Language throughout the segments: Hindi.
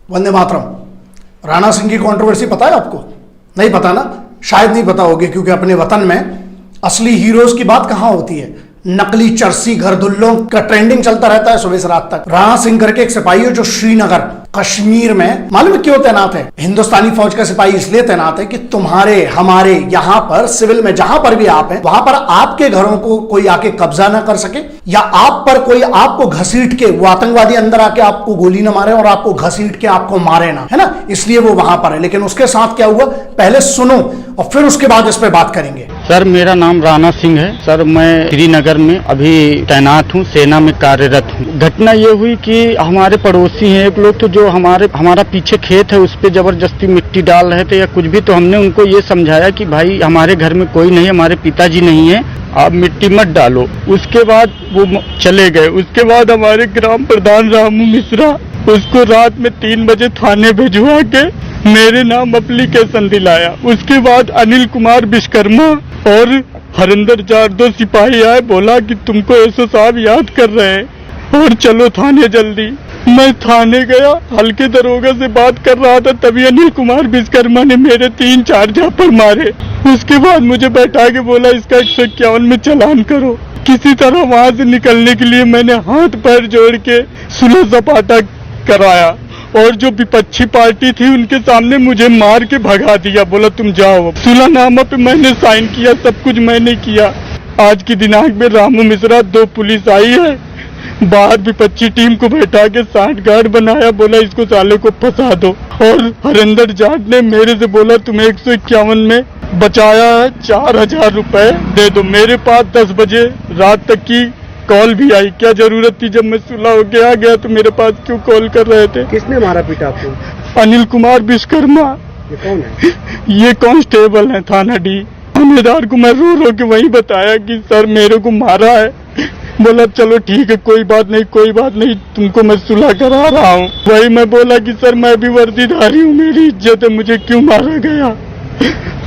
वंदे मातरम। राणा सिंह की कंट्रोवर्सी पता है आपको? नहीं पता ना, शायद नहीं पता होगी, क्योंकि अपने वतन में असली हीरोज की बात कहां होती है। नकली चरसी घरदुल्लों का ट्रेंडिंग चलता रहता है सुबह से रात तक। राणा सिंह करके एक सिपाही है जो श्रीनगर कश्मीर में, मालूम है क्यों तैनात है? हिंदुस्तानी फौज का सिपाही इसलिए तैनात है कि तुम्हारे हमारे यहां पर सिविल में जहां पर भी आप हैं वहां पर आपके घरों को कोई आके कब्जा ना कर सके, या आप पर कोई आपको घसीट के, वो आतंकवादी अंदर आके आपको गोली ना मारे और आपको घसीट के आपको मारे ना, है ना, इसलिए वो वहां पर है। लेकिन उसके साथ क्या हुआ पहले सुनो और फिर उसके बाद इस पे बात करेंगे। सर मेरा नाम राणा सिंह है। सर मैं श्रीनगर में अभी तैनात हूँ, सेना में कार्यरत हूँ। घटना ये हुई कि हमारे पड़ोसी हैं एक लोग, तो जो हमारा पीछे खेत है उस पे जबरदस्ती मिट्टी डाल रहे थे या कुछ भी, तो हमने उनको ये समझाया कि भाई हमारे घर में कोई नहीं है, हमारे पिताजी नहीं है, आप मिट्टी मत डालो। उसके बाद वो चले गए। उसके बाद हमारे ग्राम प्रधान रामू मिश्रा उसको रात में 3 बजे थाने भिजवा के मेरे नाम एप्लीकेशन दिलाया। उसके बाद अनिल कुमार विश्वकर्मा और हरिंदर जाट 2 सिपाही आए, बोला कि तुमको एसओ साहब याद कर रहे हैं और चलो थाने जल्दी। मैं थाने गया, हल्के दरोगा से बात कर रहा था, तभी अनिल कुमार विश्वकर्मा ने मेरे 3-4 झापड़ मारे। उसके बाद मुझे बैठा के बोला इसका 151 में चालान करो। किसी तरह वहां से निकलने के लिए मैंने हाथ पैर जोड़ के सुलह सपाटा कराया और जो विपक्षी पार्टी थी उनके सामने मुझे मार के भगा दिया, बोला तुम जाओ। सुलहनामा पे मैंने साइन किया, सब कुछ मैंने किया। आज की दिनांक में रामू मिश्रा 2 पुलिस आई है, बाहर विपक्षी टीम को बैठा के 60 गार्ड बनाया, बोला इसको साले को फंसा दो। और हरिंदर जाट ने मेरे से बोला तुम्हें 151 में बचाया है, 4000 रुपए दे दो। मेरे पास 10 बजे रात तक की कॉल भी आई, क्या जरूरत थी? जब मैं सुलह होके आ गया तो मेरे पास क्यों कॉल कर रहे थे? किसने मारा पीटा आपको? अनिल कुमार विश्वकर्मा। ये कौन है? ये कांस्टेबल है थाना डी। थानेदार को मैं रो रो के वही बताया कि सर मेरे को मारा है। बोला चलो ठीक है, कोई बात नहीं, तुमको मैं सुलह करा रहा हूँ। वही मैं बोला कि सर मैं भी वर्दीधारी हूँ, मेरी इज्जत है, मुझे क्यों मारा गया?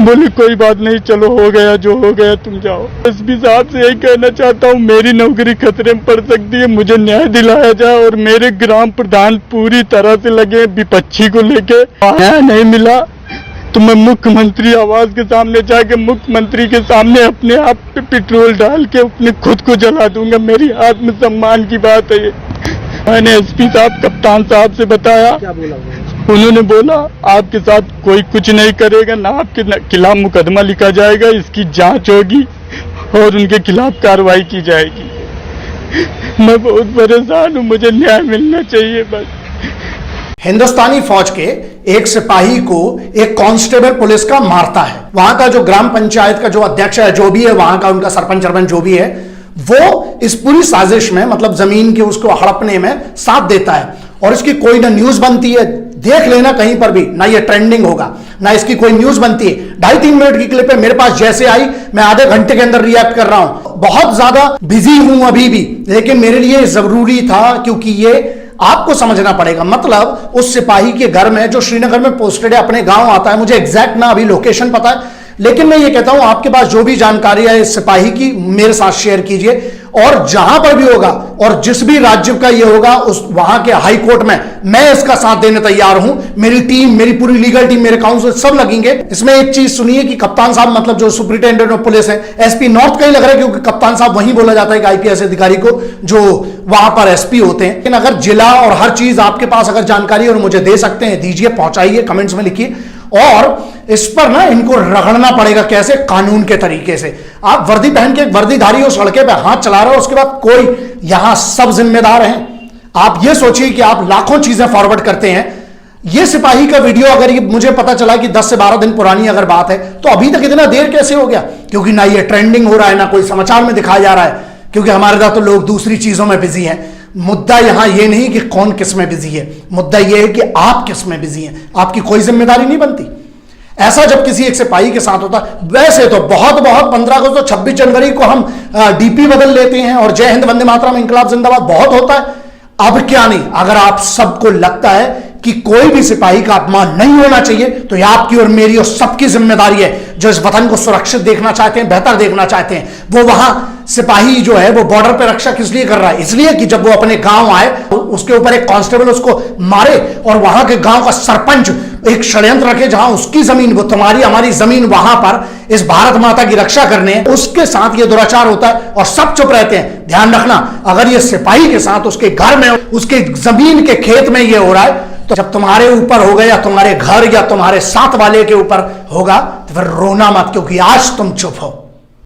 बोले कोई बात नहीं, चलो हो गया जो हो गया, तुम जाओ। एसपी साहब से यही कहना चाहता हूँ, मेरी नौकरी खतरे में पड़ सकती है, मुझे न्याय दिलाया जाए। और मेरे ग्राम प्रधान पूरी तरह से लगे विपक्षी को लेके, न्याय नहीं मिला तो मैं मुख्यमंत्री आवास के सामने जाके मुख्यमंत्री के सामने अपने आप पे पेट्रोल डाल के अपने खुद को जला दूंगा। मेरी आत्मसम्मान की बात है ये। मैंने एसपी साहब कप्तान साहब से बताया, क्या बोला? उन्होंने बोला आपके साथ कोई कुछ नहीं करेगा, ना आपके खिलाफ मुकदमा लिखा जाएगा, इसकी जांच होगी और उनके खिलाफ कार्रवाई की जाएगी। मैं बहुत परेशान हूँ, मुझे न्याय मिलना चाहिए बस। हिंदुस्तानी फौज के एक सिपाही को एक कांस्टेबल पुलिस का मारता है। वहां का जो ग्राम पंचायत का जो अध्यक्ष है, जो भी है वहां का, उनका सरपंच सरपंच जो भी है, वो इस पूरी साजिश में, मतलब जमीन के उसको हड़पने में साथ देता है। और इसकी कोई ना न्यूज बनती है, देख लेना कहीं पर भी, ना ये ट्रेंडिंग होगा, ना इसकी कोई न्यूज बनती है। 2.5-3 मिनट की क्लिप है, मेरे पास जैसे आई मैं आधे घंटे के अंदर रिएक्ट कर रहा हूं। बहुत ज्यादा बिजी हूं अभी भी, लेकिन मेरे लिए जरूरी था, क्योंकि ये आपको समझना पड़ेगा। मतलब उस सिपाही के घर में जो श्रीनगर में पोस्टेड है, अपने गांव आता है, मुझे एग्जैक्ट ना अभी लोकेशन पता है, लेकिन मैं ये कहता हूं आपके पास जो भी जानकारी है इस सिपाही की, मेरे साथ शेयर कीजिए। और जहां पर भी होगा और जिस भी राज्य का ये होगा, उस वहां के हाई कोर्ट में मैं इसका साथ देने तैयार हूं। मेरी टीम, मेरी पूरी लीगल टीम, मेरे काउंसिल सब लगेंगे। इसमें एक चीज सुनिए कि कप्तान साहब, मतलब जो सुपरिटेंडेंट ऑफ पुलिस है, एसपी नॉर्थ का ही लग रहा है, क्योंकि कप्तान साहब वही बोला जाता है कि आईपीएस अधिकारी को जो वहां पर एसपी होते हैं। लेकिन अगर जिला और हर चीज आपके पास अगर जानकारी और मुझे दे सकते हैं, दीजिए, पहुंचाइए, कमेंट्स में लिखिए। और इस पर ना इनको रगड़ना पड़ेगा, कैसे? कानून के तरीके से। आप वर्दी पहन के, वर्दीधारी हो, सड़के पे हाथ चला रहे हो, उसके बाद कोई, यहां सब जिम्मेदार हैं। आप ये सोचिए कि आप लाखों चीजें फॉरवर्ड करते हैं। ये सिपाही का वीडियो अगर ये मुझे पता चला कि 10 से 12 दिन पुरानी अगर बात है, तो अभी तक इतना देर कैसे हो गया? क्योंकि ना ये ट्रेंडिंग हो रहा है, ना कोई समाचार में दिखाया जा रहा है, क्योंकि हमारे साथ तो लोग दूसरी चीजों में बिजी हैं। मुद्दा यहां यह नहीं कि कौन किस में बिजी है, मुद्दा यह है कि आप किस में बिजी हैं। आपकी कोई जिम्मेदारी नहीं बनती। ऐसा जब किसी एक सिपाही के साथ होता, वैसे तो बहुत 15 अगस्त तो 26 जनवरी को हम डीपी बदल लेते हैं और जय हिंद वंदे मातरम इंकलाब जिंदाबाद बहुत होता है। अब क्या नहीं, अगर आप सबको लगता है कि कोई भी सिपाही का अपमान नहीं होना चाहिए, तो यह आपकी और मेरी और सबकी जिम्मेदारी है जो इस वतन को सुरक्षित देखना चाहते हैं, बेहतर देखना चाहते हैं। वो वहां सिपाही जो है वो बॉर्डर पे रक्षा किस लिए कर रहा है? इसलिए कि जब वो अपने गांव आए उसके ऊपर एक कांस्टेबल उसको मारे और वहां के गांव का सरपंच एक षड्यंत्र रखे जहां उसकी जमीन, वो तुम्हारी हमारी जमीन वहां पर इस भारत माता की रक्षा करने, उसके साथ ये दुराचार होता है और सब चुप रहते हैं। ध्यान रखना, अगर ये सिपाही के साथ उसके घर में, उसके जमीन के खेत में ये हो रहा है, तो जब तुम्हारे ऊपर होगा या तुम्हारे घर या तुम्हारे साथ वाले के ऊपर होगा तो फिर रोना मत, क्योंकि आज तुम चुप हो।